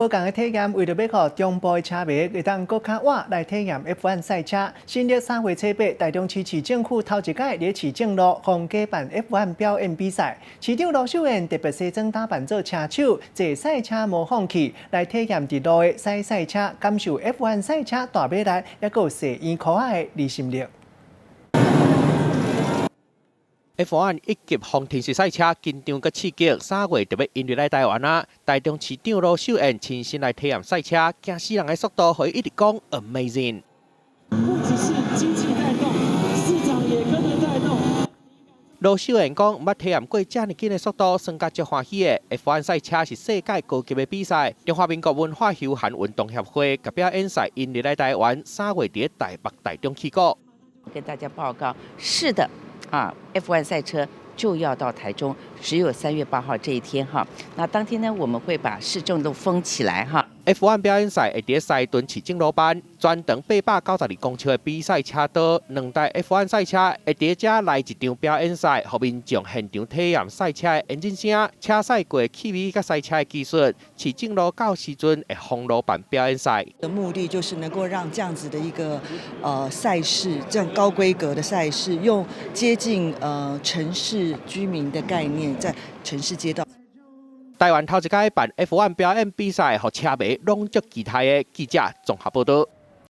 不同的体验，为了要让中部的车迷会当更较晚来体验 F1 赛车，新历3月初8，台中市市政府头一届在市政路放假办 F1 表演比赛，市长罗秀燕特别西装打扮做车手，坐赛车模仿器来体验伫路的赛车，感受 F1 赛车大马力，也有细烟可爱的离心力。 F1 一级方程式赛车紧张佮刺激，3月特别引入来台湾啊！台中市长罗秀燕亲身来体验赛车，惊死人的速度，可以一直讲 amazing。不只是机器带动，市长也跟着带动。罗秀燕讲，捌体验过这么紧的速度，算甲足欢喜的。F1 赛车是世界高级的比赛，中华民国文化休闲运动协会甲表演赛引入来台湾，3月伫台北、台中起过。跟大家报告，是的。 F1 赛车就要到台中，只有3月8号这一天哈。那当天呢，我们会把市政都封起来哈。F1 表演赛会伫西屯市政路办，专长892公尺的比赛车道，2台 F1 赛车会伫遮来一场表演赛，互民众现场体验赛车的引擎声、车赛过的气味甲赛车的技术。市政路到时阵会封路办表演赛。的目的就是能够让这样子的一个赛事，这样高规格的赛事，用接近城市居民的概念，在城市街道。 台湾头一届办 F1 表演比赛，互车迷拢足期待的记者综合报道。